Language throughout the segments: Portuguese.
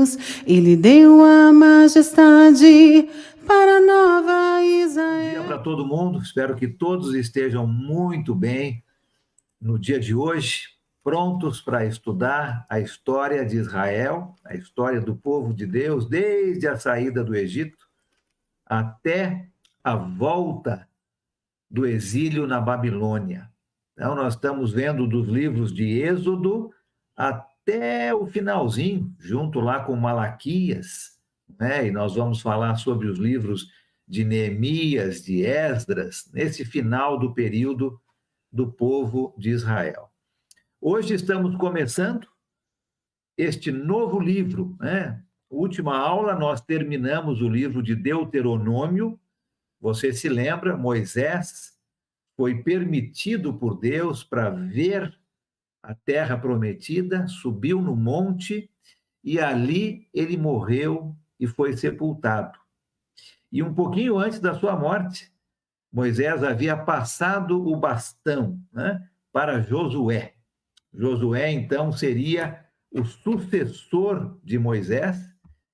Deus, ele deu a majestade para a nova Israel. Bom dia para todo mundo, espero que todos estejam muito bem no dia de hoje, prontos para estudar a história de Israel, a história do povo de Deus, desde a saída do Egito até a volta do exílio na Babilônia. Então, nós estamos vendo dos livros de Êxodo até o finalzinho, junto lá com Malaquias, né? E nós vamos falar sobre os livros de Neemias, de Esdras, nesse final do período do povo de Israel. Hoje estamos começando este novo livro, né? Última aula, nós terminamos o livro de Deuteronômio. Você se lembra, Moisés foi permitido por Deus para ver a terra prometida, subiu no monte e ali ele morreu e foi sepultado. E um pouquinho antes da sua morte, Moisés havia passado o bastão, né, para Josué. Josué, então, seria o sucessor de Moisés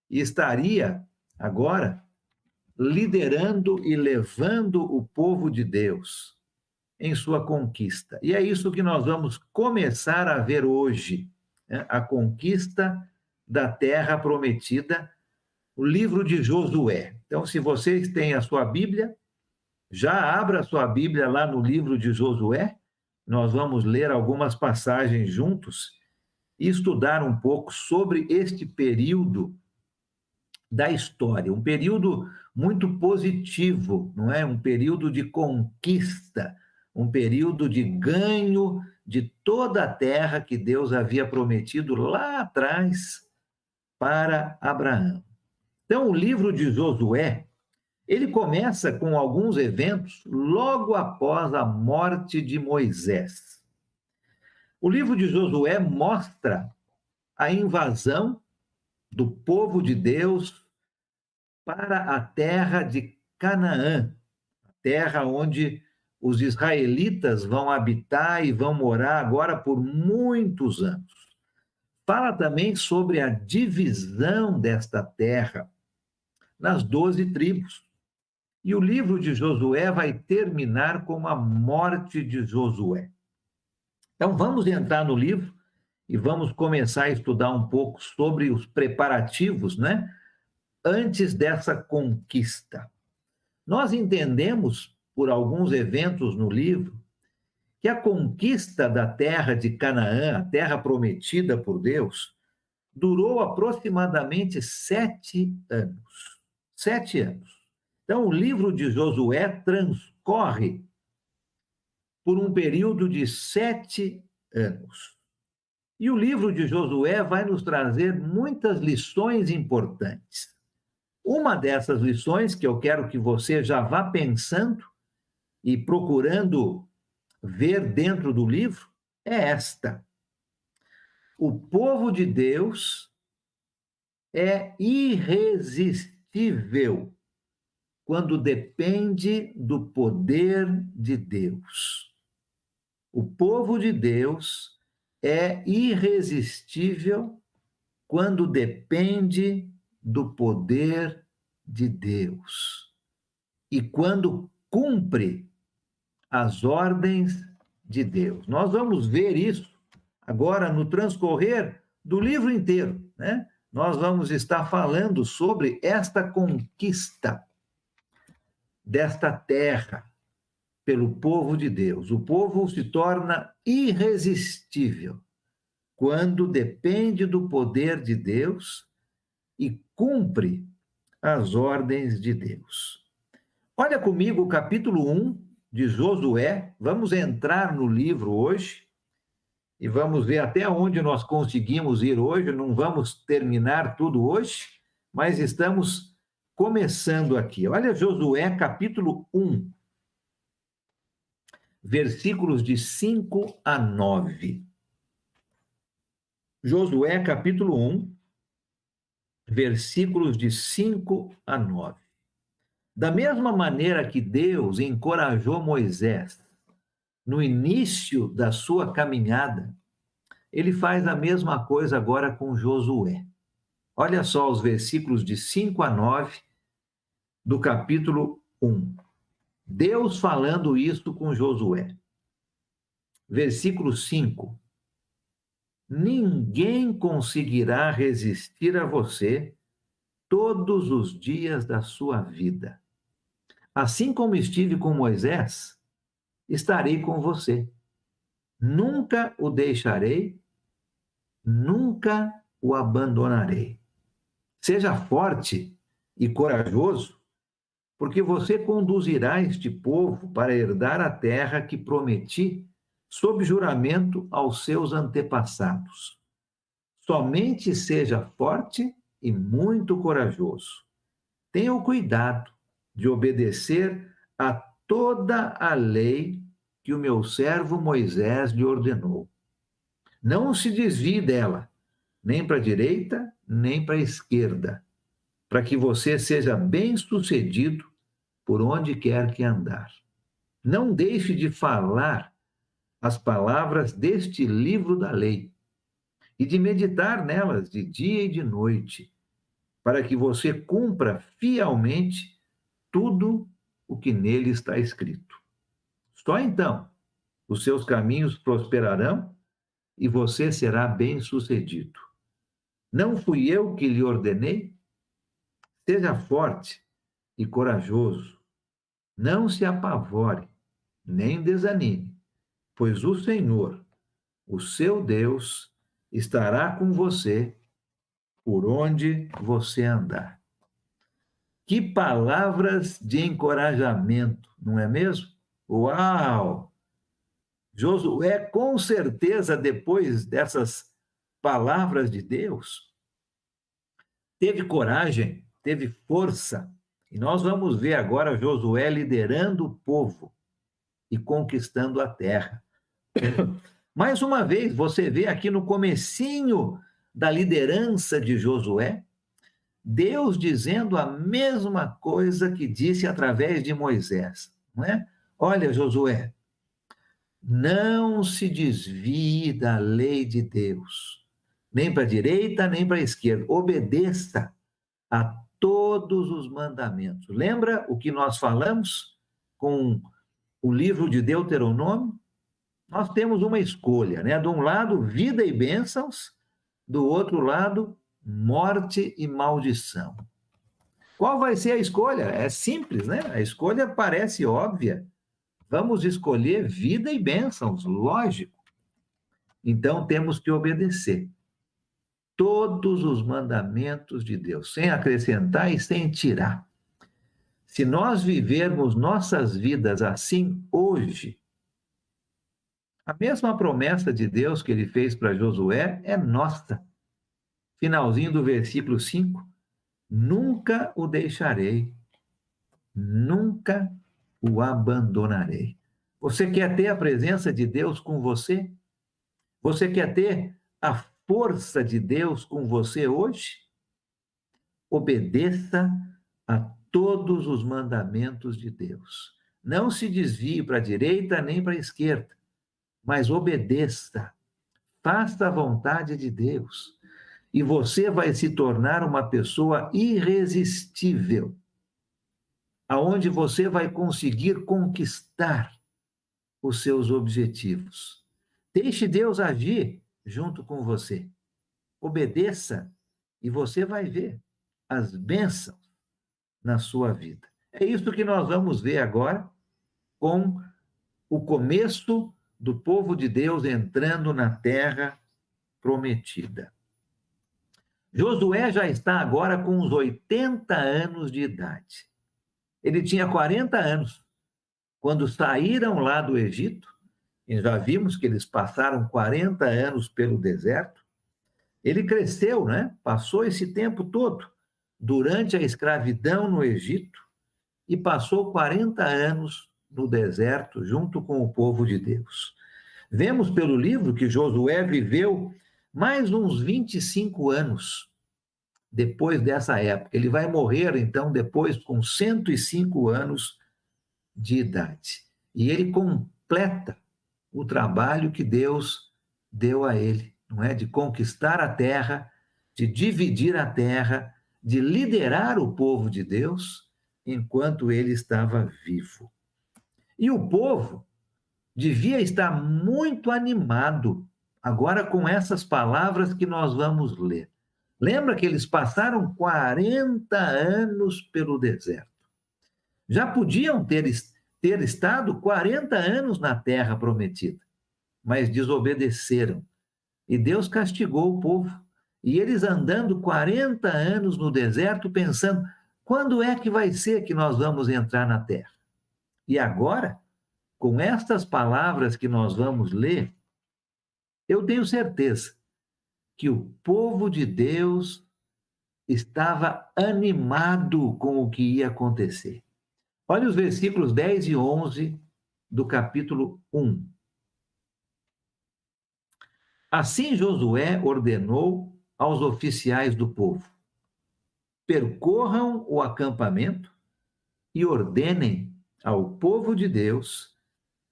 e estaria agora liderando e levando o povo de Deus em sua conquista. E é isso que nós vamos começar a ver hoje, né? A conquista da terra prometida, o livro de Josué. Então, se vocês têm a sua Bíblia, já abra a sua Bíblia lá no livro de Josué, nós vamos ler algumas passagens juntos e estudar um pouco sobre este período da história, um período muito positivo, não é? Um período de conquista, um período de ganho de toda a terra que Deus havia prometido lá atrás para Abraão. Então, o livro de Josué, ele começa com alguns eventos logo após a morte de Moisés. O livro de Josué mostra a invasão do povo de Deus para a terra de Canaã, a terra onde os israelitas vão habitar e vão morar agora por muitos anos. Fala também sobre a divisão desta terra nas 12 tribos. E o livro de Josué vai terminar com a morte de Josué. Então, vamos entrar no livro e vamos começar a estudar um pouco sobre os preparativos, né? Antes dessa conquista. Nós entendemos, por alguns eventos no livro, que a conquista da terra de Canaã, a terra prometida por Deus, durou aproximadamente 7 anos. 7 anos. Então, o livro de Josué transcorre por um período de 7 anos. E o livro de Josué vai nos trazer muitas lições importantes. Uma dessas lições que eu quero que você já vá pensando e procurando ver dentro do livro é esta: o povo de Deus é irresistível quando depende do poder de Deus. O povo de Deus é irresistível quando depende do poder de Deus e quando cumpre as ordens de Deus. Nós vamos ver isso agora no transcorrer do livro inteiro, né? Nós vamos estar falando sobre esta conquista desta terra pelo povo de Deus. O povo se torna irresistível quando depende do poder de Deus e cumpre as ordens de Deus. Olha comigo o capítulo 1 de Josué. Vamos entrar no livro hoje e vamos ver até onde nós conseguimos ir hoje. Não vamos terminar tudo hoje, mas estamos começando aqui. Olha Josué, capítulo 1, versículos de 5 a 9. Josué, capítulo 1, versículos de 5 a 9. Da mesma maneira que Deus encorajou Moisés no início da sua caminhada, ele faz a mesma coisa agora com Josué. Olha só os versículos de 5 a 9 do capítulo 1. Deus falando isso com Josué. Versículo 5. Ninguém conseguirá resistir a você todos os dias da sua vida. Assim como estive com Moisés, estarei com você. Nunca o deixarei, nunca o abandonarei. Seja forte e corajoso, porque você conduzirá este povo para herdar a terra que prometi sob juramento aos seus antepassados. Somente seja forte e muito corajoso. Tenha o cuidado de obedecer a toda a lei que o meu servo Moisés lhe ordenou. Não se desvie dela, nem para a direita, nem para a esquerda, para que você seja bem-sucedido por onde quer que andar. Não deixe de falar as palavras deste livro da lei e de meditar nelas de dia e de noite, para que você cumpra fielmente tudo o que nele está escrito. Só então os seus caminhos prosperarão e você será bem-sucedido. Não fui eu que lhe ordenei? Seja forte e corajoso. Não se apavore, nem desanime, pois o Senhor, o seu Deus, estará com você por onde você andar. Que palavras de encorajamento, não é mesmo? Uau! Josué, com certeza, depois dessas palavras de Deus, teve coragem, teve força. E nós vamos ver agora Josué liderando o povo e conquistando a terra. Mais uma vez, você vê aqui no comecinho da liderança de Josué, Deus dizendo a mesma coisa que disse através de Moisés, não é? Olha, Josué, não se desvie da lei de Deus, nem para a direita, nem para a esquerda. Obedeça a todos os mandamentos. Lembra o que nós falamos com o livro de Deuteronômio? Nós temos uma escolha, né? De um lado, vida e bênçãos, do outro lado, morte e maldição. Qual vai ser a escolha? É simples, né? A escolha parece óbvia. Vamos escolher vida e bênçãos, lógico. Então temos que obedecer todos os mandamentos de Deus, sem acrescentar e sem tirar. Se nós vivermos nossas vidas assim hoje, a mesma promessa de Deus que ele fez para Josué é nossa. Finalzinho do versículo 5, nunca o deixarei, nunca o abandonarei. Você quer ter a presença de Deus com você? Você quer ter a força de Deus com você hoje? Obedeça a todos os mandamentos de Deus. Não se desvie para a direita nem para a esquerda, mas obedeça. Faça a vontade de Deus. E você vai se tornar uma pessoa irresistível, aonde você vai conseguir conquistar os seus objetivos. Deixe Deus agir junto com você. Obedeça e você vai ver as bênçãos na sua vida. É isso que nós vamos ver agora com o começo do povo de Deus entrando na terra prometida. Josué já está agora com uns 80 anos de idade. Ele tinha 40 anos quando saíram lá do Egito, e já vimos que eles passaram 40 anos pelo deserto. Ele cresceu, né? Passou esse tempo todo durante a escravidão no Egito e passou 40 anos no deserto junto com o povo de Deus. Vemos pelo livro que Josué viveu mais uns 25 anos depois dessa época. Ele vai morrer, então, depois com 105 anos de idade. E ele completa o trabalho que Deus deu a ele, não é? De conquistar a terra de dividir a terra, de liderar o povo de Deus enquanto ele estava vivo. E o povo devia estar muito animado agora com essas palavras que nós vamos ler. Lembra que eles passaram 40 anos pelo deserto. Já podiam ter estado 40 anos na terra prometida, mas desobedeceram. E Deus castigou o povo. E eles andando 40 anos no deserto, pensando, quando é que vai ser que nós vamos entrar na terra? E agora, com estas palavras que nós vamos ler, eu tenho certeza que o povo de Deus estava animado com o que ia acontecer. Olha os versículos 10 e 11 do capítulo 1. Assim Josué ordenou aos oficiais do povo: percorram o acampamento e ordenem ao povo de Deus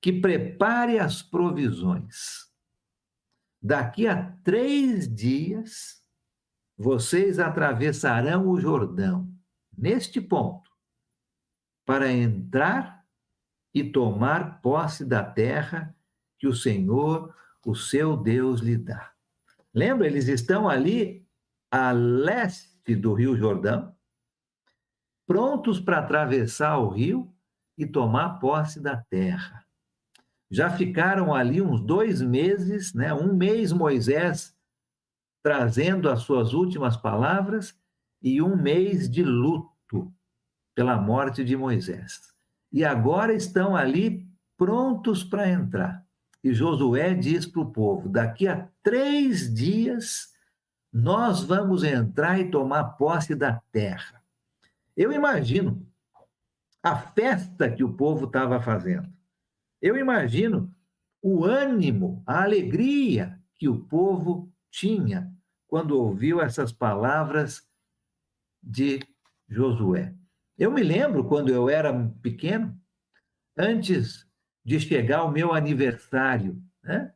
que prepare as provisões. Daqui a 3 dias, vocês atravessarão o Jordão, neste ponto, para entrar e tomar posse da terra que o Senhor, o seu Deus, lhe dá. Lembra, eles estão ali a leste do Rio Jordão, prontos para atravessar o rio e tomar posse da terra. Já ficaram ali uns 2 meses, né? 1 mês Moisés trazendo as suas últimas palavras e 1 mês de luto pela morte de Moisés. E agora estão ali prontos para entrar. E Josué diz para o povo: daqui a 3 dias nós vamos entrar e tomar posse da terra. Eu imagino a festa que o povo estava fazendo. Eu imagino o ânimo, a alegria que o povo tinha quando ouviu essas palavras de Josué. Eu me lembro quando eu era pequeno, antes de chegar o meu aniversário, né?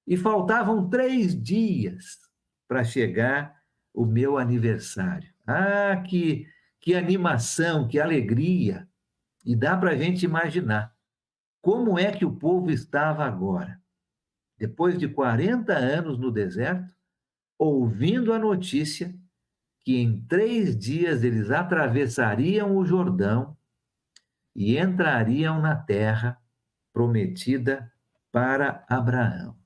E faltavam 3 dias para chegar o meu aniversário. Ah, que animação, que alegria! E dá para a gente imaginar como é que o povo estava agora, depois de 40 anos no deserto, ouvindo a notícia que em 3 dias eles atravessariam o Jordão e entrariam na terra prometida para Abraão.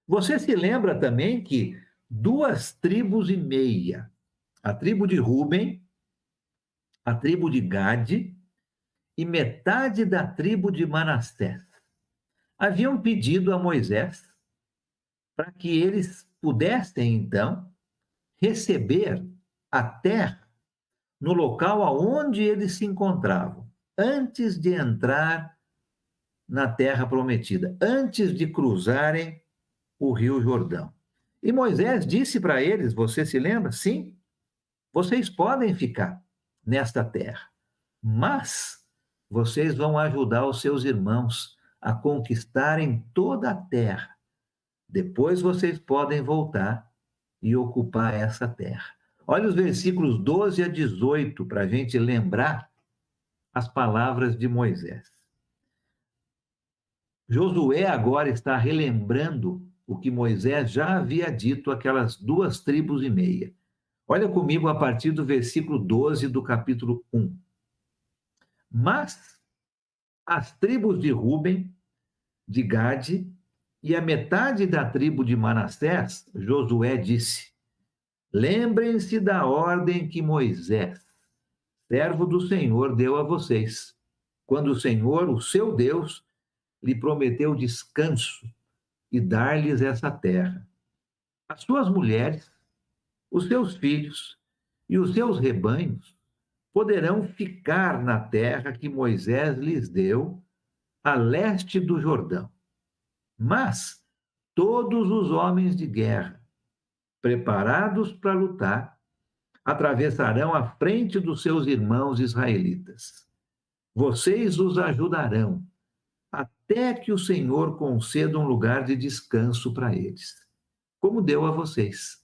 Você se lembra também que 2 tribos e meia, a tribo de Ruben, a tribo de Gade e metade da tribo de Manassés, haviam pedido a Moisés para que eles pudessem, então, receber a terra no local aonde eles se encontravam, antes de entrar na terra prometida, antes de cruzarem o Rio Jordão. E Moisés disse para eles, você se lembra? Sim, vocês podem ficar nesta terra, mas vocês vão ajudar os seus irmãos a conquistarem toda a terra. Depois vocês podem voltar e ocupar essa terra. Olha os versículos 12 a 18, para a gente lembrar as palavras de Moisés. Josué agora está relembrando o que Moisés já havia dito àquelas 2 tribos e meia. Olha comigo a partir do versículo 12 do capítulo 1. Mas as tribos de Ruben, de Gade e a metade da tribo de Manassés, Josué disse: lembrem-se da ordem que Moisés, servo do Senhor, deu a vocês, quando o Senhor, o seu Deus, lhe prometeu descanso e dar-lhes essa terra. As suas mulheres, os seus filhos e os seus rebanhos poderão ficar na terra que Moisés lhes deu, a leste do Jordão. Mas todos os homens de guerra, preparados para lutar, atravessarão a frente dos seus irmãos israelitas. Vocês os ajudarão, até que o Senhor conceda um lugar de descanso para eles, como deu a vocês.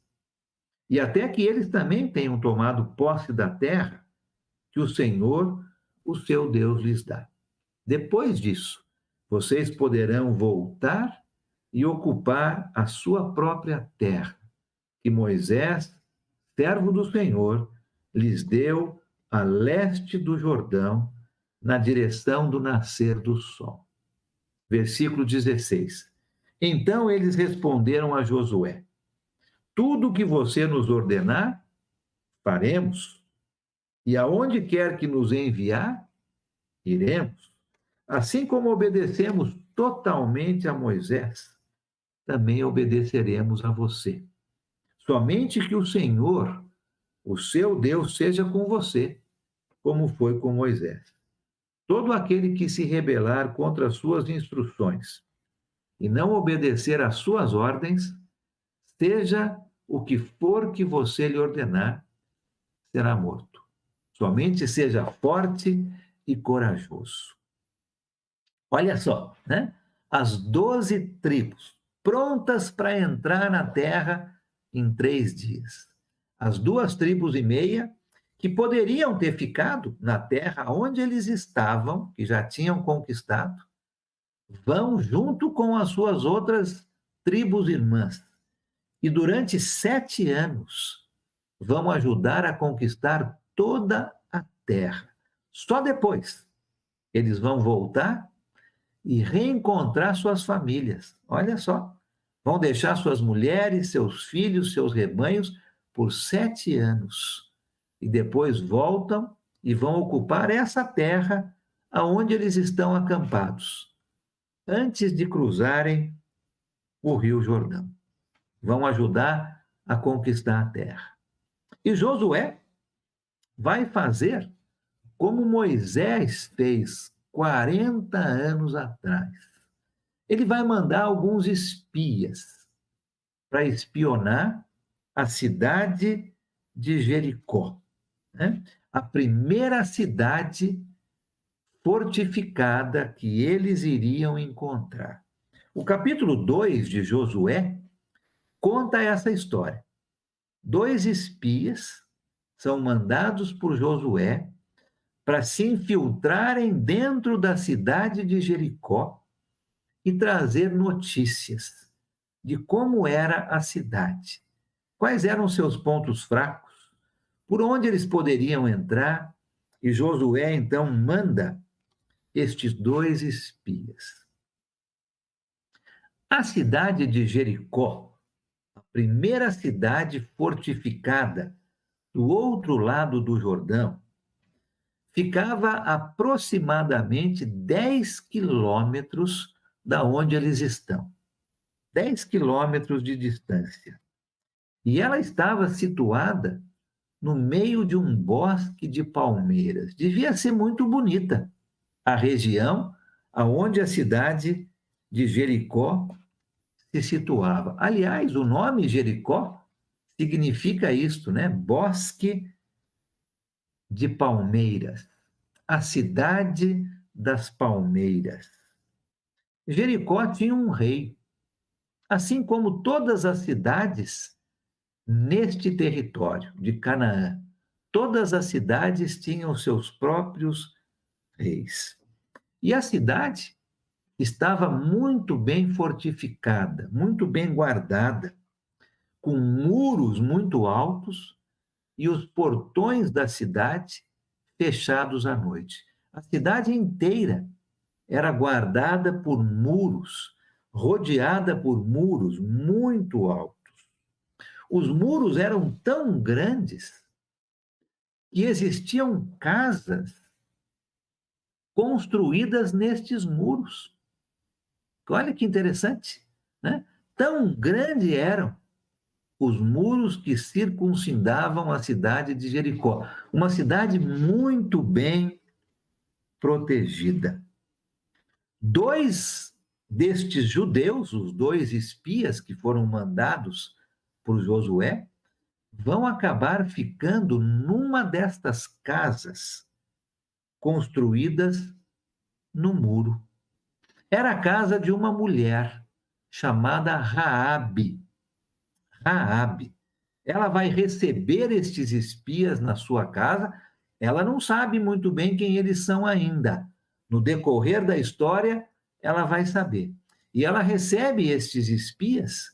e até que eles também tenham tomado posse da terra que o Senhor, o seu Deus, lhes dá. Depois disso, vocês poderão voltar e ocupar a sua própria terra, que Moisés, servo do Senhor, lhes deu a leste do Jordão, na direção do nascer do sol. Versículo 16. Então eles responderam a Josué: tudo o que você nos ordenar, faremos, e aonde quer que nos enviar, iremos. Assim como obedecemos totalmente a Moisés, também obedeceremos a você. Somente que o Senhor, o seu Deus, seja com você, como foi com Moisés. Todo aquele que se rebelar contra as suas instruções e não obedecer às suas ordens, seja o que for que você lhe ordenar, será morto. Somente seja forte e corajoso. Olha só, né? As 12 tribos prontas para entrar na terra em 3 dias. As 2 tribos e meia que poderiam ter ficado na terra onde eles estavam, que já tinham conquistado, vão junto com as suas outras tribos irmãs. E durante 7 anos vão ajudar a conquistar toda a terra. Só depois eles vão voltar e reencontrar suas famílias. Olha só, vão deixar suas mulheres, seus filhos, seus rebanhos por 7 anos. E depois voltam e vão ocupar essa terra aonde eles estão acampados, antes de cruzarem o Rio Jordão. Vão ajudar a conquistar a terra. E Josué vai fazer como Moisés fez 40 anos atrás. Ele vai mandar alguns espias para espionar a cidade de Jericó, né? A primeira cidade fortificada que eles iriam encontrar. O capítulo 2 de Josué conta essa história. 2 espias são mandados por Josué para se infiltrarem dentro da cidade de Jericó e trazer notícias de como era a cidade, quais eram seus pontos fracos, por onde eles poderiam entrar, e Josué então manda estes 2 espias. A cidade de Jericó, a primeira cidade fortificada do outro lado do Jordão, ficava aproximadamente 10 quilômetros da onde eles estão. 10 quilômetros de distância. E ela estava situada no meio de um bosque de palmeiras. Devia ser muito bonita a região aonde a cidade de Jericó se situava. Aliás, o nome Jericó significa isto, né? Bosque de palmeiras, a cidade das palmeiras. Jericó tinha um rei, assim como todas as cidades neste território de Canaã. Todas as cidades tinham seus próprios reis. E a cidade estava muito bem fortificada, muito bem guardada, com muros muito altos e os portões da cidade fechados à noite. A cidade inteira era guardada por muros, rodeada por muros muito altos. Os muros eram tão grandes que existiam casas construídas nestes muros. Olha que interessante, né? Tão grandes eram os muros que circuncindavam a cidade de Jericó. Uma cidade muito bem protegida. 2 destes judeus, os 2 espias que foram mandados por Josué, vão acabar ficando numa destas casas construídas no muro. Era a casa de uma mulher chamada Raabe. Raabe. ela vai receber estes espias na sua casa. Ela não sabe muito bem quem eles são ainda. No decorrer da história, ela vai saber. E ela recebe estes espias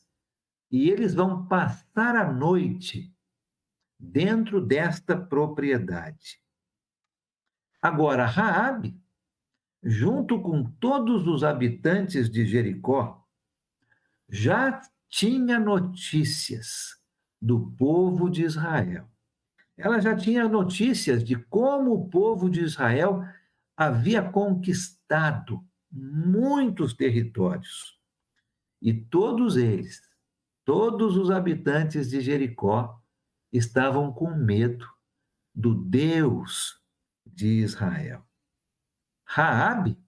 e eles vão passar a noite dentro desta propriedade. Agora, Raabe, junto com todos os habitantes de Jericó, já tinha notícias do povo de Israel. Ela já tinha notícias de como o povo de Israel havia conquistado muitos territórios. E todos eles, todos os habitantes de Jericó, estavam com medo do Deus de Israel. Raabe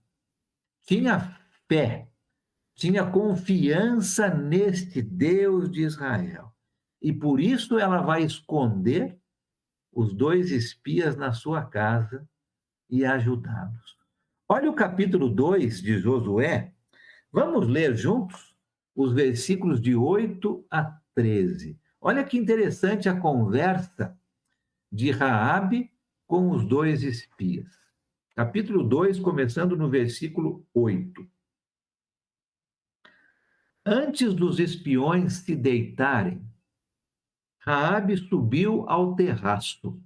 tinha fé, tinha confiança neste Deus de Israel. E por isso ela vai esconder os 2 espias na sua casa e ajudá-los. Olha o capítulo 2 de Josué. Vamos ler juntos os versículos de 8 a 13. Olha que interessante a conversa de Raabe com os 2 espias. Capítulo 2, começando no versículo 8. Antes dos espiões se deitarem, Raabe subiu ao terraço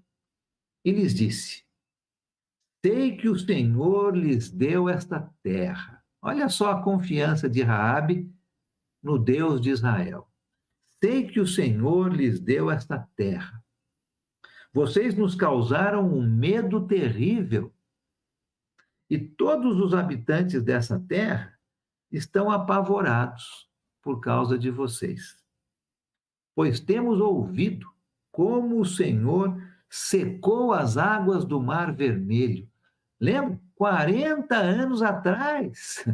e lhes disse: sei que o Senhor lhes deu esta terra. Olha só a confiança de Raabe no Deus de Israel. Sei que o Senhor lhes deu esta terra. Vocês nos causaram um medo terrível, e todos os habitantes dessa terra estão apavorados por causa de vocês. Pois temos ouvido como o Senhor secou as águas do Mar Vermelho. Lembra? 40 anos atrás.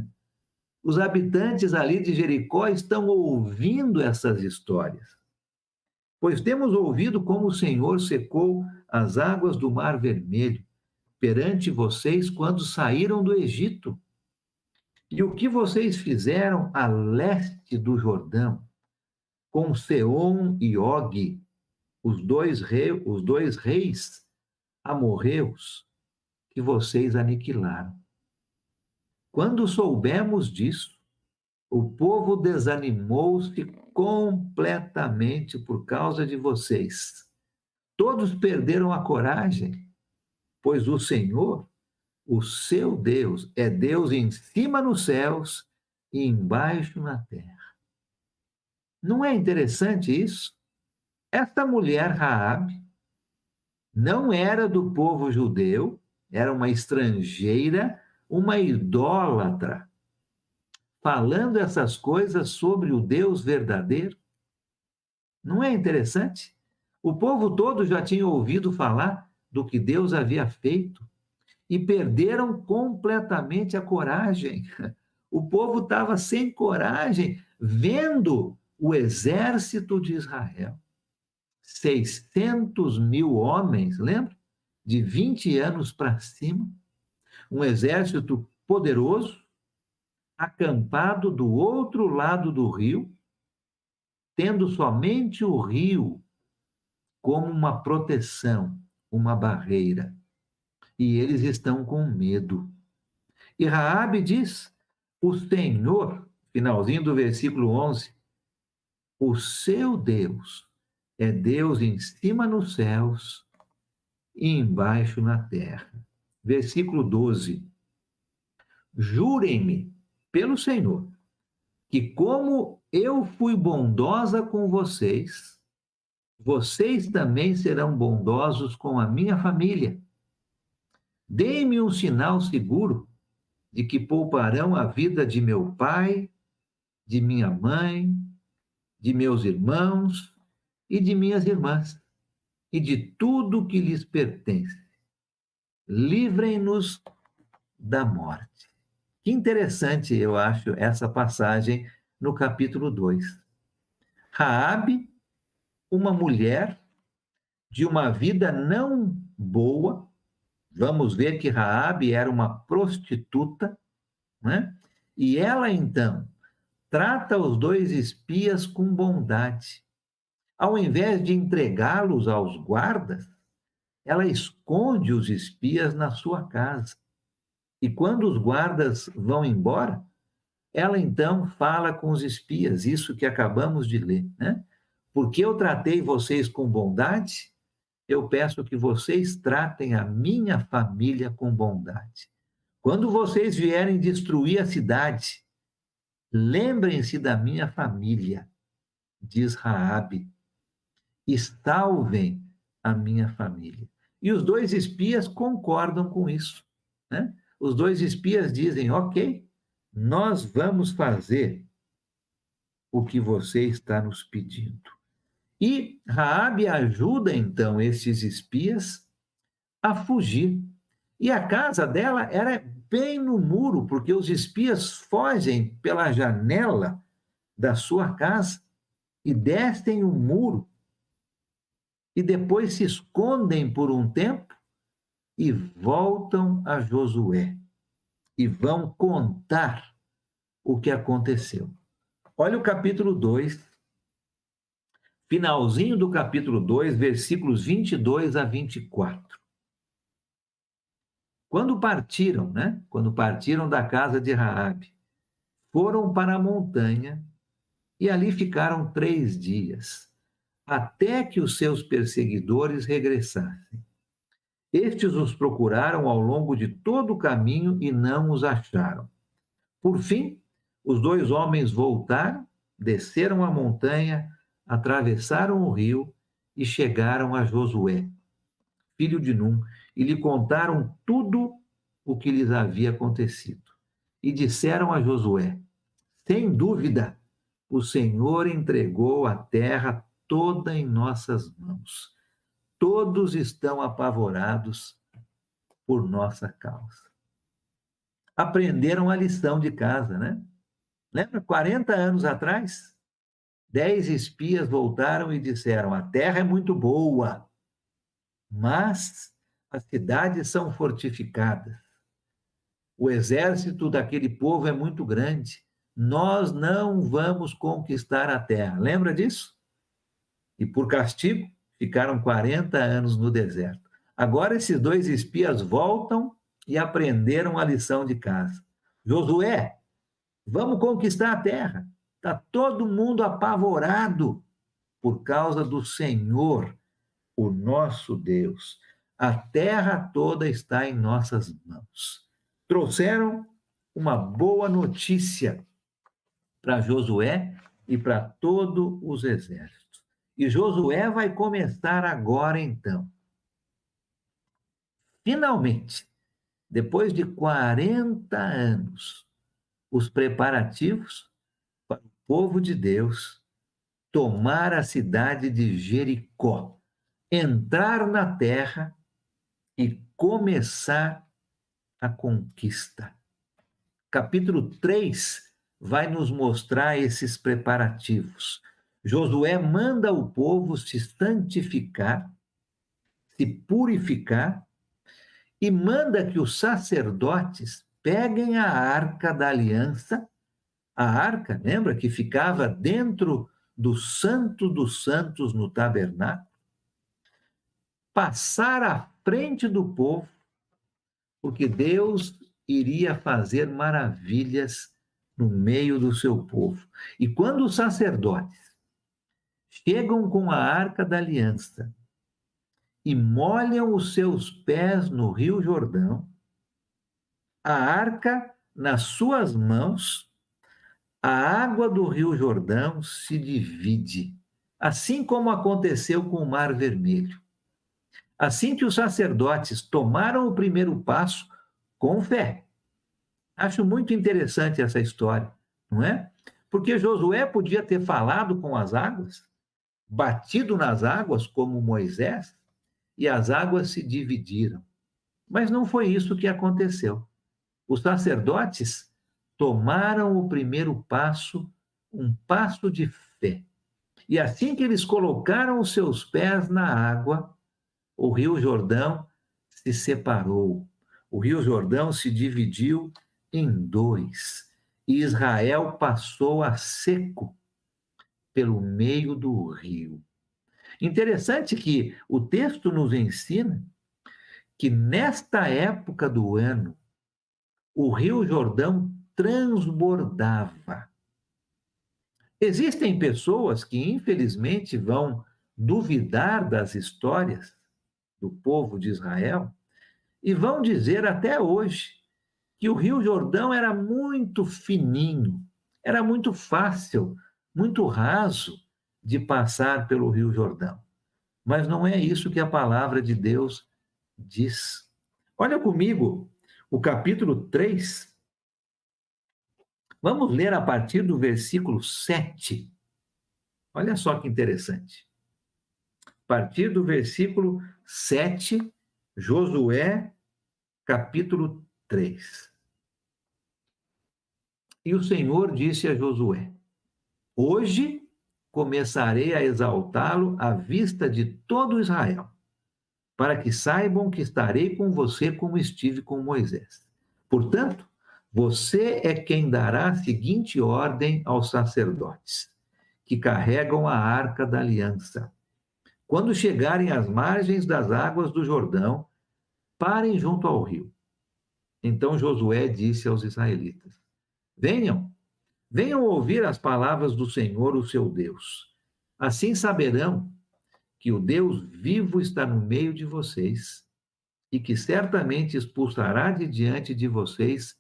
Os habitantes ali de Jericó estão ouvindo essas histórias. Pois temos ouvido como o Senhor secou as águas do Mar Vermelho perante vocês quando saíram do Egito. E o que vocês fizeram a leste do Jordão, com Seom e Og, os dois reis amorreus que vocês aniquilaram. Quando soubemos disso, o povo desanimou-se completamente por causa de vocês. Todos perderam a coragem, pois o Senhor, o seu Deus, é Deus em cima nos céus e embaixo na terra. Não é interessante isso? Esta mulher, Raabe, não era do povo judeu, era uma estrangeira, uma idólatra, falando essas coisas sobre o Deus verdadeiro. Não é interessante? O povo todo já tinha ouvido falar do que Deus havia feito e perderam completamente a coragem. O povo estava sem coragem, vendo o exército de Israel. 600.000 homens, lembra? De 20 anos para cima. Um exército poderoso, acampado do outro lado do rio, tendo somente o rio como uma proteção, uma barreira. E eles estão com medo. E Raabe diz: o Senhor, finalzinho do versículo 11, o seu Deus é Deus em cima nos céus e embaixo na terra. Versículo 12. Jurem-me pelo Senhor que, como eu fui bondosa com vocês, vocês também serão bondosos com a minha família. Deem-me um sinal seguro de que pouparão a vida de meu pai, de minha mãe, de meus irmãos e de minhas irmãs, e de tudo que lhes pertence. Livrem-nos da morte. Que interessante, eu acho, essa passagem no capítulo 2. Raabe, uma mulher de uma vida não boa. Vamos ver que Raabe era uma prostituta, né? E ela, então, trata os 2 espias com bondade. Ao invés de entregá-los aos guardas, ela esconde os espias na sua casa. E quando os guardas vão embora, ela então fala com os espias, isso que acabamos de ler, né? Porque eu tratei vocês com bondade, eu peço que vocês tratem a minha família com bondade. Quando vocês vierem destruir a cidade, lembrem-se da minha família, diz Raabe, e salvem a minha família. E os dois espias concordam com isso, né? Os dois espias dizem, ok, nós vamos fazer o que você está nos pedindo. E Raabe ajuda então esses espias a fugir. E a casa dela era bem no muro, porque os espias fogem pela janela da sua casa e descem o muro e depois se escondem por um tempo e voltam a Josué e vão contar o que aconteceu. Olha o capítulo 2, finalzinho do capítulo 2, versículos 22 a 24. Quando partiram, né? Quando partiram da casa de Raabe, foram para a montanha e ali ficaram 3 dias, até que os seus perseguidores regressassem. Estes os procuraram ao longo de todo o caminho e não os acharam. Por fim, os 2 homens voltaram, desceram a montanha, atravessaram o rio e chegaram a Josué, filho de Num, e lhe contaram tudo o que lhes havia acontecido. E disseram a Josué: sem dúvida, o Senhor entregou a terra toda em nossas mãos. Todos estão apavorados por nossa causa. Aprenderam a lição de casa, né? Lembra, 40 anos atrás, 10 espias voltaram e disseram: a terra é muito boa, mas as cidades são fortificadas. O exército daquele povo é muito grande. Nós não vamos conquistar a terra. Lembra disso? E por castigo, ficaram 40 anos no deserto. Agora esses 2 espias voltam e aprenderam a lição de casa. Josué, vamos conquistar a terra. Está todo mundo apavorado por causa do Senhor, o nosso Deus. A terra toda está em nossas mãos. Trouxeram uma boa notícia para Josué e para todos os exércitos. E Josué vai começar agora, então. Finalmente, depois de 40 anos, os preparativos para o povo de Deus tomar a cidade de Jericó, entrar na terra e começar a conquista. Capítulo 3 vai nos mostrar esses preparativos. Josué manda o povo se santificar, se purificar, e manda que os sacerdotes peguem a arca da aliança. A arca, lembra, que ficava dentro do Santo dos Santos no tabernáculo, passar à frente do povo, porque Deus iria fazer maravilhas no meio do seu povo. E quando os sacerdotes chegam com a arca da aliança e molham os seus pés no Rio Jordão, a arca nas suas mãos, a água do Rio Jordão se divide, assim como aconteceu com o Mar Vermelho. Assim que os sacerdotes tomaram o primeiro passo com fé. Acho muito interessante essa história, não é? Porque Josué podia ter falado com as águas, batido nas águas como Moisés, e as águas se dividiram. Mas não foi isso que aconteceu. Os sacerdotes tomaram o primeiro passo, um passo de fé. E assim que eles colocaram os seus pés na água, o Rio Jordão se separou. O Rio Jordão se dividiu em 2. E Israel passou a seco pelo meio do rio. Interessante que o texto nos ensina que nesta época do ano, o Rio Jordão transbordava. Existem pessoas que, infelizmente, vão duvidar das histórias do povo de Israel e vão dizer até hoje que o Rio Jordão era muito fininho, era muito fácil, muito raso de passar pelo Rio Jordão. Mas não é isso que a palavra de Deus diz. Olha comigo o capítulo 3. Vamos ler a partir do versículo 7. Olha só que interessante. A partir do versículo 7, Josué, capítulo 3. E o Senhor disse a Josué: hoje começarei a exaltá-lo à vista de todo Israel, para que saibam que estarei com você como estive com Moisés. Portanto, você é quem dará a seguinte ordem aos sacerdotes, que carregam a arca da aliança. Quando chegarem às margens das águas do Jordão, parem junto ao rio. Então Josué disse aos israelitas: venham ouvir as palavras do Senhor, o seu Deus. Assim saberão que o Deus vivo está no meio de vocês e que certamente expulsará de diante de vocês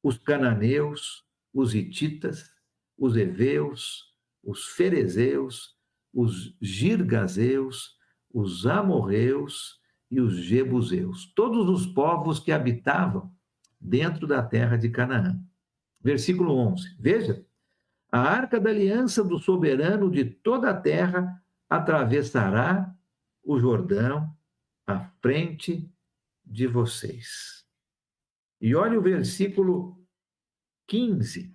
os cananeus, os hititas, os heveus, os ferezeus, os girgazeus, os amorreus e os jebuseus, todos os povos que habitavam dentro da terra de Canaã. Versículo 11. Veja, a arca da aliança do soberano de toda a terra atravessará o Jordão à frente de vocês. E olha o versículo 15.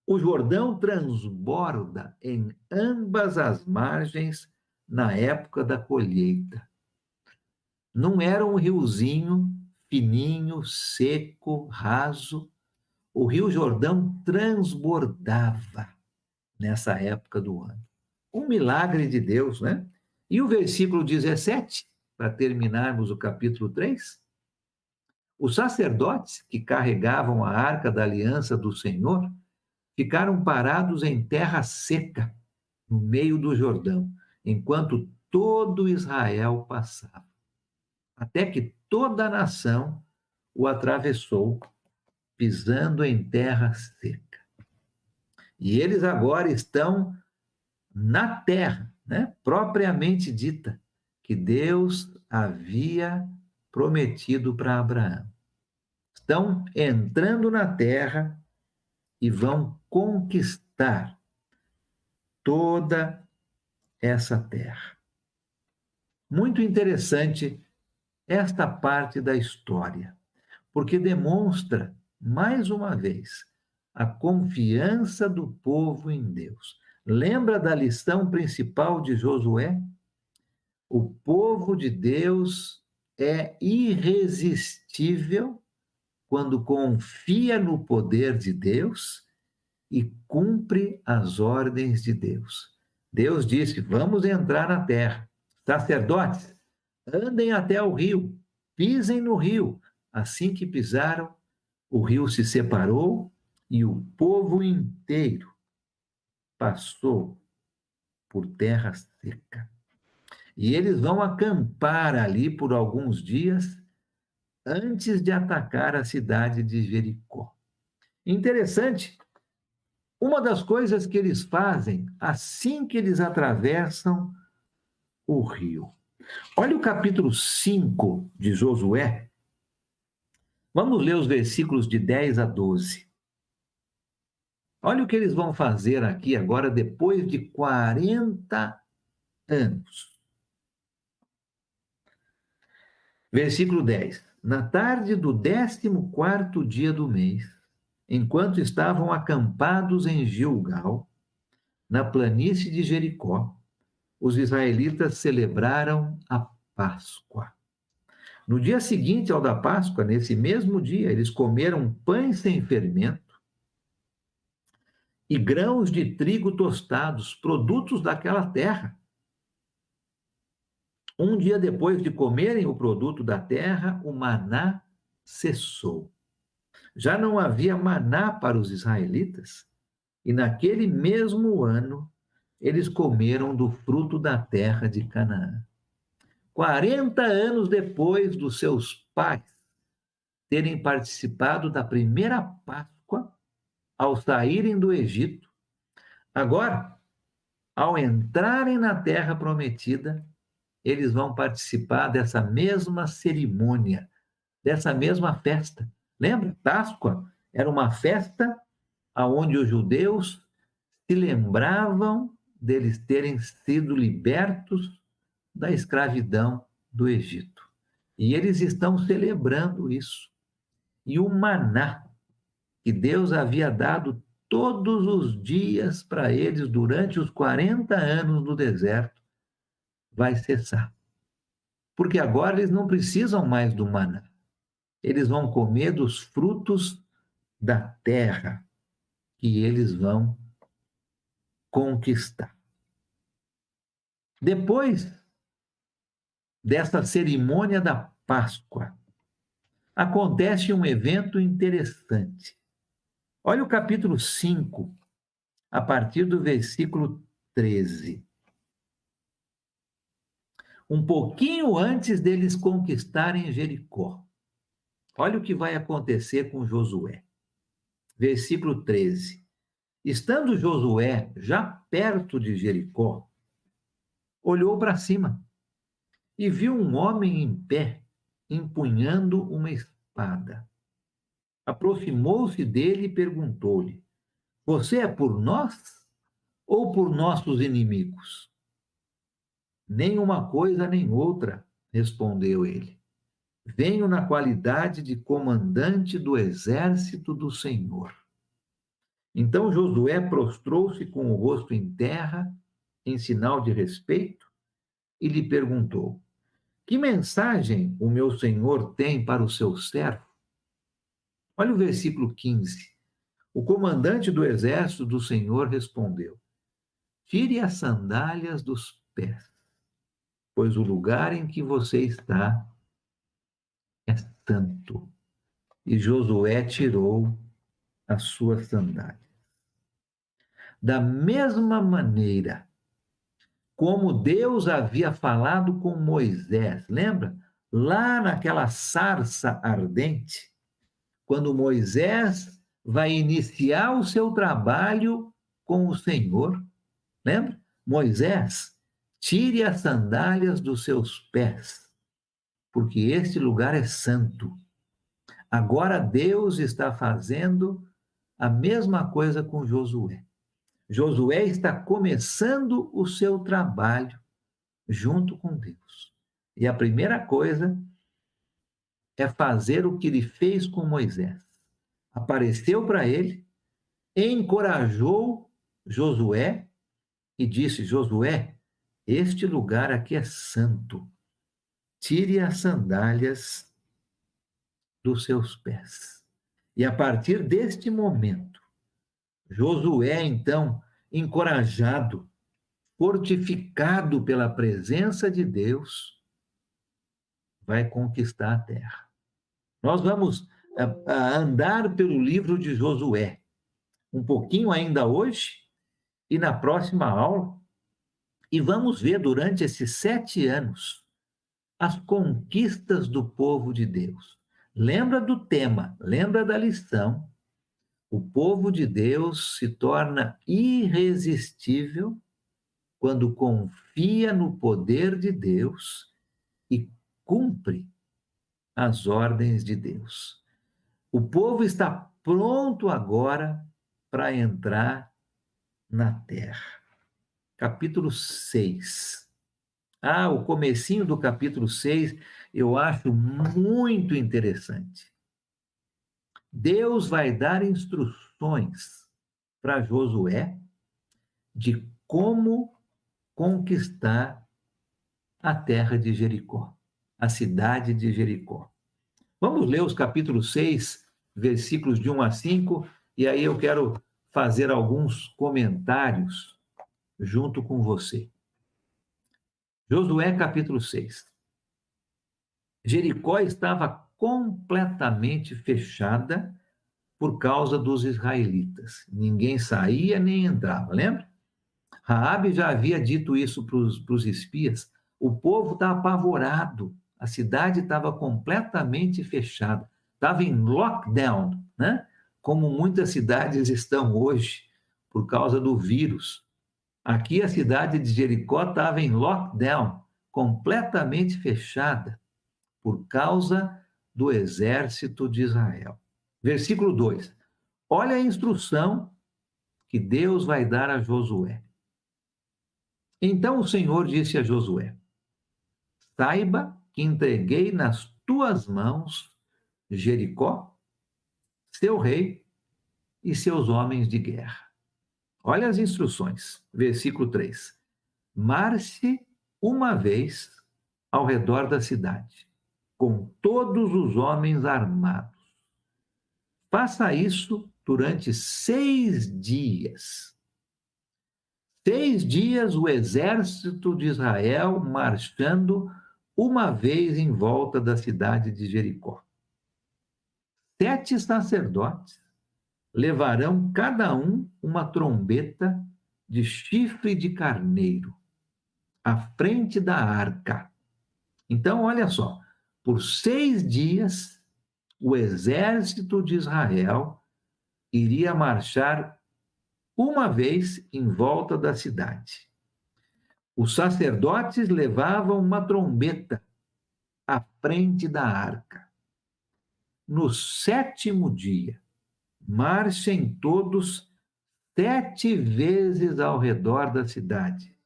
O Jordão transborda em ambas as margens na época da colheita. Não era um riozinho fininho, seco, raso. O Rio Jordão transbordava nessa época do ano. Um milagre de Deus, né? E o versículo 17, para terminarmos o capítulo 3, os sacerdotes que carregavam a arca da aliança do Senhor ficaram parados em terra seca, no meio do Jordão, enquanto todo Israel passava, até que toda a nação o atravessou, pisando em terra seca. E eles agora estão na terra, né, propriamente dita, que Deus havia prometido para Abraão. Estão entrando na terra e vão conquistar toda essa terra. Muito interessante esta parte da história, porque demonstra, mais uma vez, a confiança do povo em Deus. Lembra da lição principal de Josué? O povo de Deus é irresistível quando confia no poder de Deus e cumpre as ordens de Deus. Deus disse: vamos entrar na terra. Sacerdotes, andem até o rio, pisem no rio. Assim que pisaram, o rio se separou e o povo inteiro passou por terra seca. E eles vão acampar ali por alguns dias antes de atacar a cidade de Jericó. Interessante, uma das coisas que eles fazem assim que eles atravessam o rio. Olha o capítulo 5 de Josué. Vamos ler os versículos de 10 a 12. Olha o que eles vão fazer aqui agora, depois de 40 anos. Versículo 10. Na tarde do 14º dia do mês, enquanto estavam acampados em Gilgal, na planície de Jericó, os israelitas celebraram a Páscoa. No dia seguinte ao da Páscoa, nesse mesmo dia, eles comeram pães sem fermento e grãos de trigo tostados, produtos daquela terra. Um dia depois de comerem o produto da terra, o maná cessou. Já não havia maná para os israelitas, e naquele mesmo ano eles comeram do fruto da terra de Canaã. 40 anos depois dos seus pais terem participado da primeira Páscoa ao saírem do Egito, agora, ao entrarem na terra prometida, eles vão participar dessa mesma cerimônia, dessa mesma festa. Lembra? Páscoa era uma festa onde os judeus se lembravam deles terem sido libertos da escravidão do Egito. E eles estão celebrando isso. E o maná que Deus havia dado todos os dias para eles durante os 40 anos no deserto vai cessar. Porque agora eles não precisam mais do maná. Eles vão comer dos frutos da terra que eles vão conquistar. Depois dessa cerimônia da Páscoa, acontece um evento interessante. Olha o capítulo 5, a partir do versículo 13. Um pouquinho antes deles conquistarem Jericó. Olha o que vai acontecer com Josué. Versículo 13. Estando Josué já perto de Jericó, olhou para cima e viu um homem em pé, empunhando uma espada. Aproximou-se dele e perguntou-lhe: Você é por nós ou por nossos inimigos? Nem uma coisa nem outra, respondeu ele. Venho na qualidade de comandante do exército do Senhor. Então Josué prostrou-se com o rosto em terra, em sinal de respeito, e lhe perguntou: Que mensagem o meu senhor tem para o seu servo? Olha o versículo 15. O comandante do exército do Senhor respondeu: Tire as sandálias dos pés, pois o lugar em que você está é santo. E Josué tirou as suas sandálias. Da mesma maneira como Deus havia falado com Moisés, lembra? Lá naquela sarça ardente, quando Moisés vai iniciar o seu trabalho com o Senhor, lembra? Moisés, tire as sandálias dos seus pés, porque este lugar é santo. Agora Deus está fazendo a mesma coisa com Josué. Josué está começando o seu trabalho junto com Deus. E a primeira coisa é fazer o que ele fez com Moisés. Apareceu para ele, encorajou Josué e disse: Josué, este lugar aqui é santo. Tire as sandálias dos seus pés. E a partir deste momento, Josué, então, encorajado, fortificado pela presença de Deus, vai conquistar a terra. Nós vamos andar pelo livro de Josué, um pouquinho ainda hoje e na próxima aula, e vamos ver durante esses 7 anos as conquistas do povo de Deus. Lembra do tema, lembra da lição. O povo de Deus se torna irresistível quando confia no poder de Deus e cumpre as ordens de Deus. O povo está pronto agora para entrar na terra. Capítulo 6. O comecinho do capítulo 6 eu acho muito interessante. Deus vai dar instruções para Josué de como conquistar a terra de Jericó, a cidade de Jericó. Vamos ler os capítulos 6, versículos de 1 a 5, e aí eu quero fazer alguns comentários junto com você. Josué capítulo 6. Jericó estava completamente fechada por causa dos israelitas. Ninguém saía nem entrava, lembra? Raabe já havia dito isso para os espias. O povo está apavorado. A cidade estava completamente fechada. Estava em lockdown, né? Como muitas cidades estão hoje, por causa do vírus. Aqui a cidade de Jericó estava em lockdown, completamente fechada, por causa do exército de Israel. Versículo 2. Olha a instrução que Deus vai dar a Josué. Então o Senhor disse a Josué: saiba que entreguei nas tuas mãos Jericó, seu rei e seus homens de guerra. Olha as instruções. Versículo 3. Marche uma vez ao redor da cidade, com todos os homens armados. Faça isso durante 6 dias. 6 dias o exército de Israel marchando uma vez em volta da cidade de Jericó. 7 sacerdotes levarão cada um uma trombeta de chifre de carneiro à frente da arca. Então, olha só, por 6 dias o exército de Israel iria marchar uma vez em volta da cidade. Os sacerdotes levavam uma trombeta à frente da arca. No 7º dia, marchem todos 7 vezes ao redor da cidade,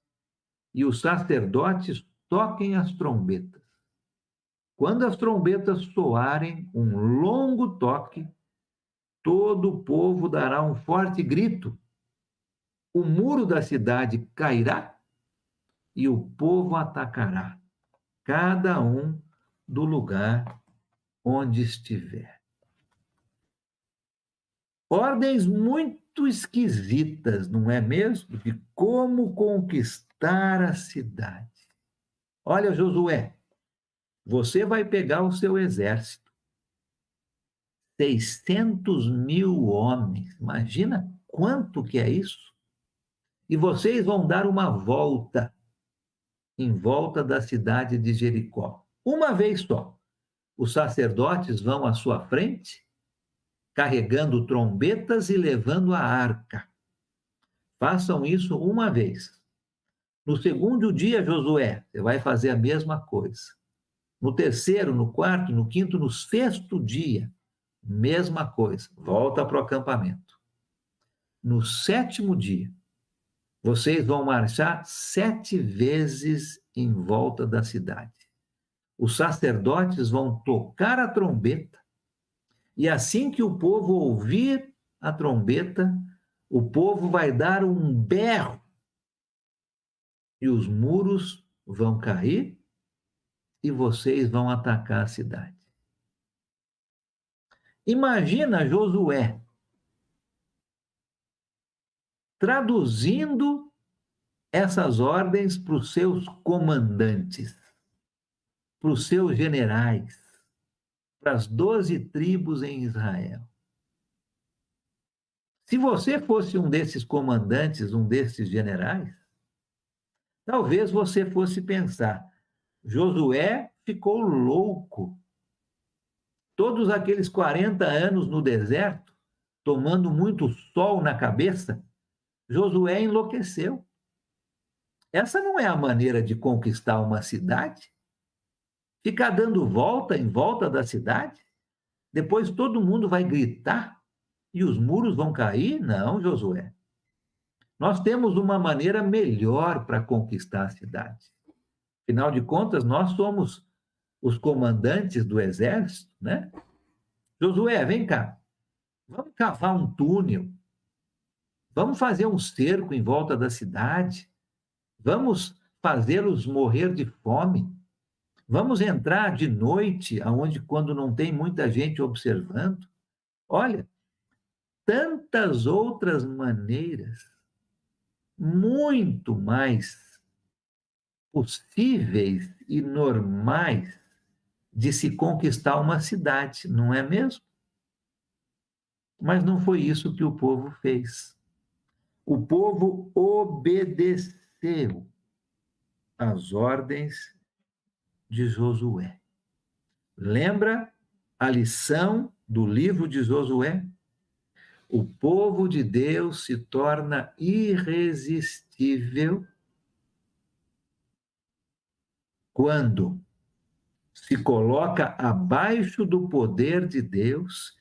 e os sacerdotes toquem as trombetas. Quando as trombetas soarem um longo toque, todo o povo dará um forte grito. O muro da cidade cairá e o povo atacará, cada um do lugar onde estiver. Ordens muito esquisitas, não é mesmo? De como conquistar a cidade. Olha, Josué, você vai pegar o seu exército, 600.000 homens, imagina quanto que é isso? E vocês vão dar uma volta em volta da cidade de Jericó, uma vez só. Os sacerdotes vão à sua frente, carregando trombetas e levando a arca. Façam isso uma vez. No 2º dia, Josué, você vai fazer a mesma coisa. No 3º, no 4º, no 5º, no 6º dia, mesma coisa. Volta para o acampamento. No 7º dia, vocês vão marchar 7 vezes em volta da cidade. Os sacerdotes vão tocar a trombeta, e assim que o povo ouvir a trombeta, o povo vai dar um berro, e os muros vão cair, e vocês vão atacar a cidade. Imagina Josué traduzindo essas ordens para os seus comandantes, para os seus generais, para as 12 tribos em Israel. Se você fosse um desses comandantes, um desses generais, talvez você fosse pensar: Josué ficou louco. Todos aqueles 40 anos no deserto, tomando muito sol na cabeça, Josué enlouqueceu. Essa não é a maneira de conquistar uma cidade? Ficar dando volta em volta da cidade? Depois todo mundo vai gritar e os muros vão cair? Não, Josué. Nós temos uma maneira melhor para conquistar a cidade. Afinal de contas, nós somos os comandantes do exército, né? Josué, vem cá. Vamos cavar um túnel. Vamos fazer um cerco em volta da cidade. Vamos fazê-los morrer de fome. Vamos entrar de noite, quando não tem muita gente observando. Olha, tantas outras maneiras muito mais possíveis e normais de se conquistar uma cidade, não é mesmo? Mas não foi isso que o povo fez. O povo obedeceu às ordens de Josué. Lembra a lição do livro de Josué? O povo de Deus se torna irresistível quando se coloca abaixo do poder de Deus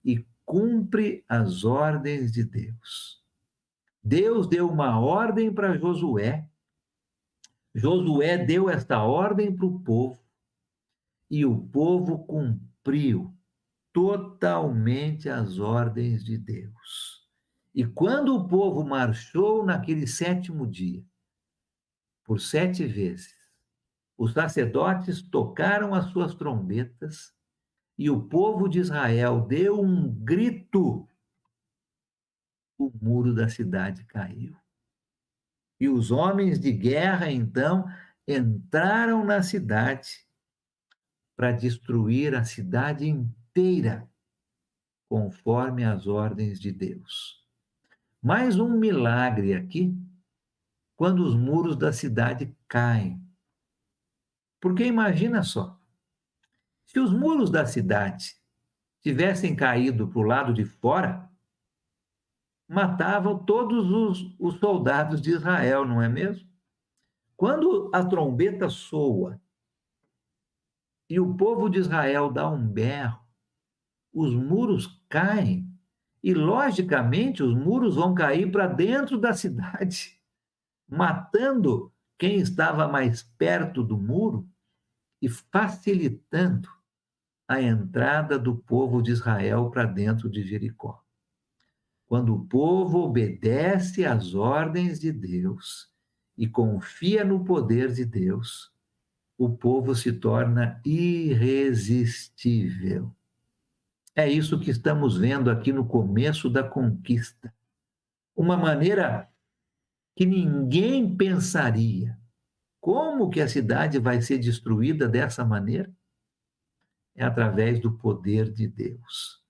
e cumpre as ordens de Deus. Deus deu uma ordem para Josué. Josué deu esta ordem para o povo e o povo cumpriu totalmente as ordens de Deus. E quando o povo marchou naquele 7º dia, por 7 vezes, os sacerdotes tocaram as suas trombetas e o povo de Israel deu um grito, o muro da cidade caiu. E os homens de guerra, então, entraram na cidade para destruir a cidade inteira, conforme as ordens de Deus. Mais um milagre aqui, quando os muros da cidade caem. Porque imagina só, se os muros da cidade tivessem caído para o lado de fora, matavam todos os soldados de Israel, não é mesmo? Quando a trombeta soa e o povo de Israel dá um berro, os muros caem e, logicamente, os muros vão cair para dentro da cidade, matando quem estava mais perto do muro e facilitando a entrada do povo de Israel para dentro de Jericó. Quando o povo obedece às ordens de Deus e confia no poder de Deus, o povo se torna irresistível. É isso que estamos vendo aqui no começo da conquista. Uma maneira que ninguém pensaria. Como que a cidade vai ser destruída dessa maneira? É através do poder de Deus.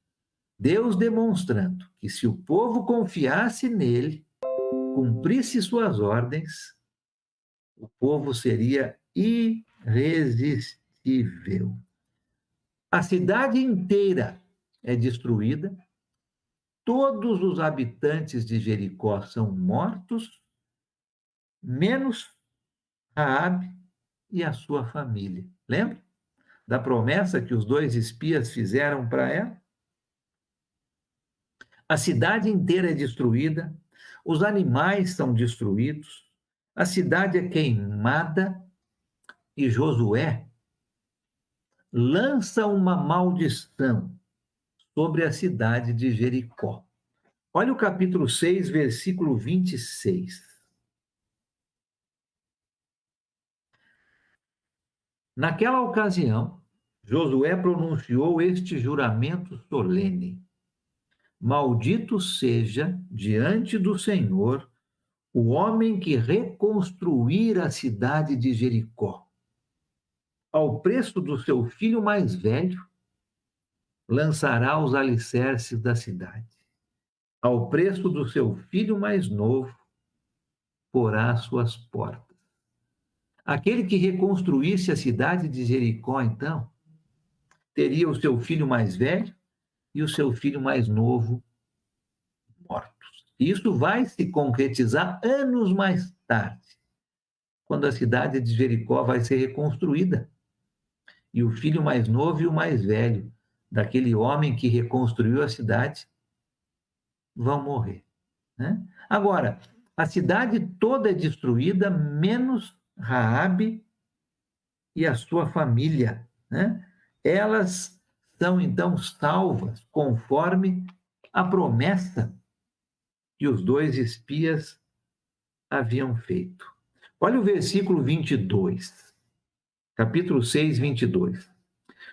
Deus demonstrando que se o povo confiasse nele, cumprisse suas ordens, o povo seria irresistível. A cidade inteira é destruída, todos os habitantes de Jericó são mortos, menos Raabe e a sua família. Lembra da promessa que os 2 espias fizeram para ela? A cidade inteira é destruída, os animais são destruídos, a cidade é queimada e Josué lança uma maldição sobre a cidade de Jericó. Olha o capítulo 6, versículo 26. Naquela ocasião, Josué pronunciou este juramento solene: Maldito seja diante do Senhor o homem que reconstruir a cidade de Jericó. Ao preço do seu filho mais velho, lançará os alicerces da cidade. Ao preço do seu filho mais novo, porá suas portas. Aquele que reconstruísse a cidade de Jericó, então, teria o seu filho mais velho e o seu filho mais novo mortos. Isso vai se concretizar anos mais tarde, quando a cidade de Jericó vai ser reconstruída. E o filho mais novo e o mais velho daquele homem que reconstruiu a cidade vão morrer, né? Agora, a cidade toda é destruída, menos Raabe e a sua família, né? Elas são, então, salvas, conforme a promessa que os 2 espias haviam feito. Olha o versículo 22, capítulo 6, 22.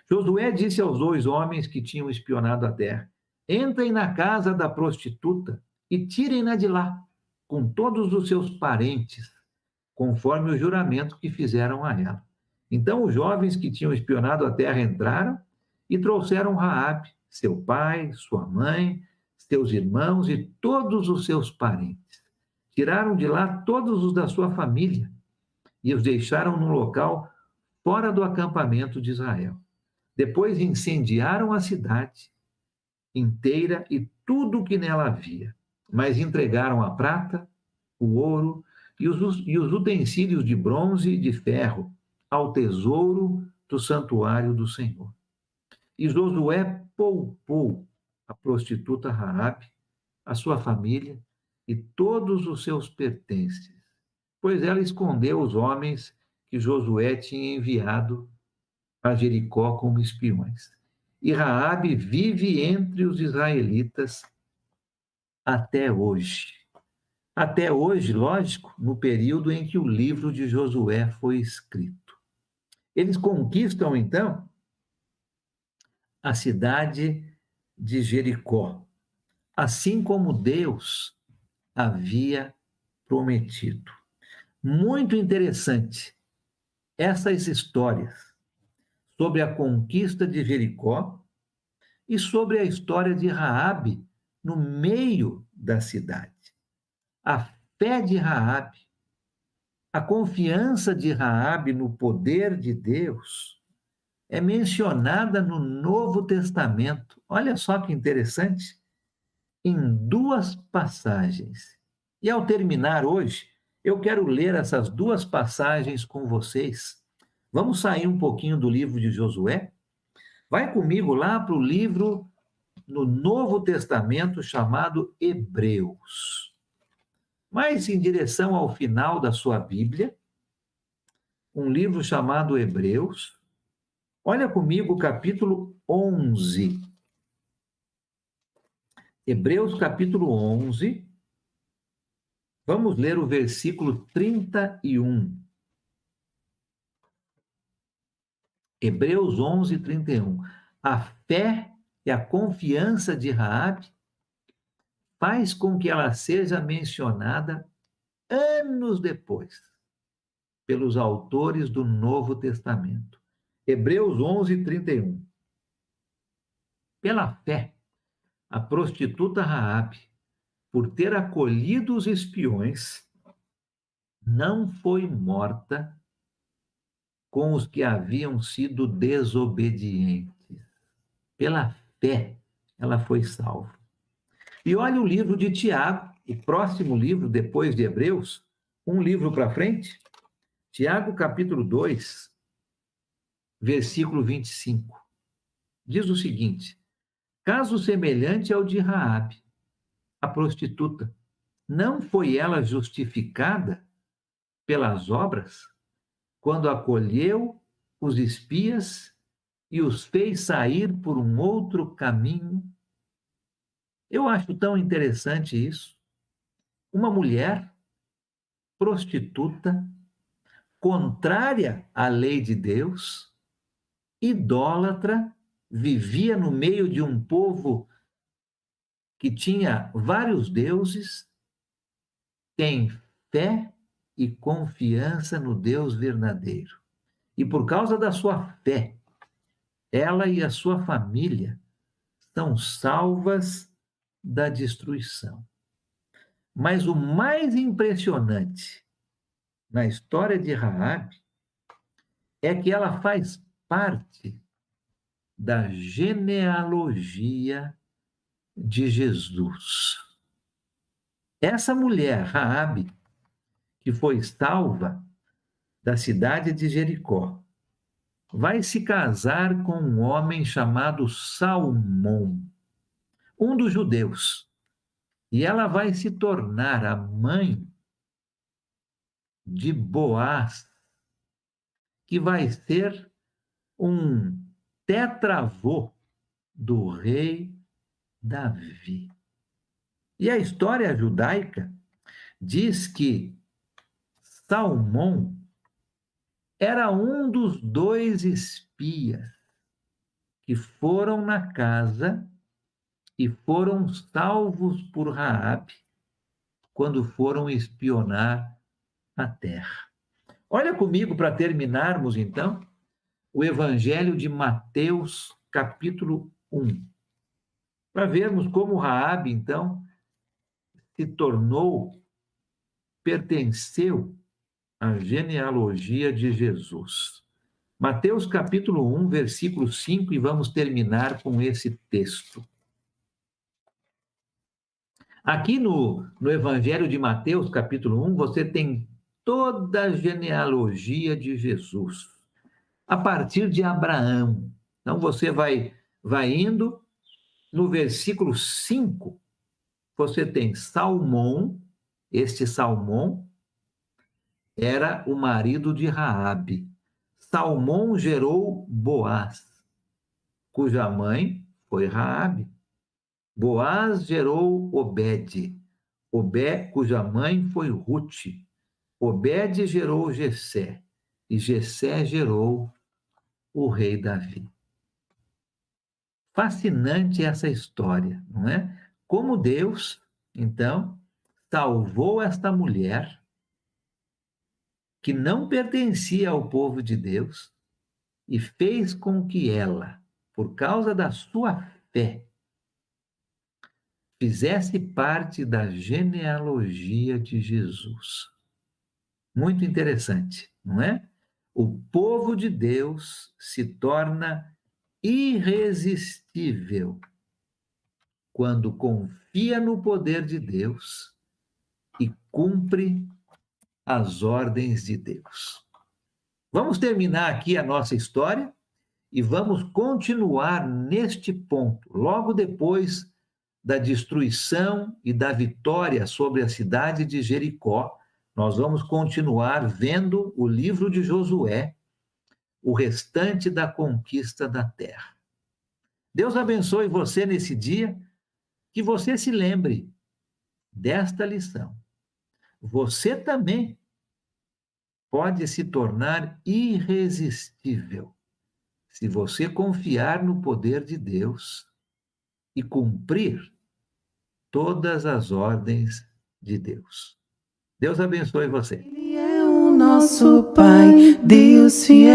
Josué disse aos 2 homens que tinham espionado a terra: entrem na casa da prostituta e tirem-na de lá, com todos os seus parentes, conforme o juramento que fizeram a ela. Então os jovens que tinham espionado a terra entraram e trouxeram Raabe, seu pai, sua mãe, seus irmãos e todos os seus parentes. Tiraram de lá todos os da sua família e os deixaram num local fora do acampamento de Israel. Depois incendiaram a cidade inteira e tudo o que nela havia, mas entregaram a prata, o ouro e os utensílios de bronze e de ferro ao tesouro do santuário do Senhor. E Josué poupou a prostituta Raabe, a sua família e todos os seus pertences, pois ela escondeu os homens que Josué tinha enviado a Jericó como espiões. E Raabe vive entre os israelitas até hoje. Até hoje, lógico, no período em que o livro de Josué foi escrito. Eles conquistam, então, a cidade de Jericó, assim como Deus havia prometido. Muito interessante essas histórias sobre a conquista de Jericó e sobre a história de Raabe no meio da cidade. A fé de Raabe, a confiança de Raabe no poder de Deus é mencionada no Novo Testamento. Olha só que interessante, em duas passagens. E ao terminar hoje, eu quero ler essas duas passagens com vocês. Vamos sair um pouquinho do livro de Josué? Vai comigo lá para o livro no Novo Testamento chamado Hebreus. Mas em direção ao final da sua Bíblia, um livro chamado Hebreus. Olha comigo o capítulo 11. Hebreus capítulo 11. Vamos ler o versículo 31. Hebreus 11, 31. A fé e a confiança de Raabe faz com que ela seja mencionada anos depois pelos autores do Novo Testamento. Hebreus 11, 31. Pela fé, a prostituta Raabe, por ter acolhido os espiões, não foi morta com os que haviam sido desobedientes. Pela fé, ela foi salva. E olha o livro de Tiago, o próximo livro, depois de Hebreus, um livro para frente, Tiago, capítulo 2, versículo 25. Diz o seguinte: caso semelhante ao de Raabe, a prostituta, não foi ela justificada pelas obras quando acolheu os espias e os fez sair por um outro caminho? Eu acho tão interessante isso. Uma mulher prostituta, contrária à lei de Deus, idólatra, vivia no meio de um povo que tinha vários deuses, tem fé e confiança no Deus verdadeiro. E por causa da sua fé, ela e a sua família são salvas da destruição. Mas o mais impressionante na história de Raabe é que ela faz parte da genealogia de Jesus. Essa mulher, Raabe, que foi salva da cidade de Jericó, vai se casar com um homem chamado Salmão, um dos judeus, e ela vai se tornar a mãe de Boaz, que vai ser um tetravô do rei Davi. E a história judaica diz que Salmão era um dos 2 espias que foram na casa e foram salvos por Raabe quando foram espionar a terra. Olha comigo para terminarmos então o Evangelho de Mateus, capítulo 1, para vermos como Raabe então pertenceu à genealogia de Jesus. Mateus capítulo 1, versículo 5, e vamos terminar com esse texto. Aqui no Evangelho de Mateus, capítulo 1, você tem toda a genealogia de Jesus, a partir de Abraão. Então, você vai indo, no versículo 5, você tem Salmão. Este Salmão era o marido de Raabe. Salmão gerou Boaz, cuja mãe foi Raabe. Boaz gerou Obed, cuja mãe foi Rute. Obed gerou Jessé, e Jessé gerou o rei Davi. Fascinante essa história, não é? Como Deus, então, salvou esta mulher que não pertencia ao povo de Deus e fez com que ela, por causa da sua fé, fizesse parte da genealogia de Jesus. Muito interessante, não é? O povo de Deus se torna irresistível quando confia no poder de Deus e cumpre as ordens de Deus. Vamos terminar aqui a nossa história e vamos continuar neste ponto, logo depois da destruição e da vitória sobre a cidade de Jericó. Nós vamos continuar vendo o livro de Josué, o restante da conquista da terra. Deus abençoe você nesse dia, que você se lembre desta lição. Você também pode se tornar irresistível se você confiar no poder de Deus e cumprir todas as ordens de Deus. Deus abençoe você. Ele é o nosso Pai, Deus fiel.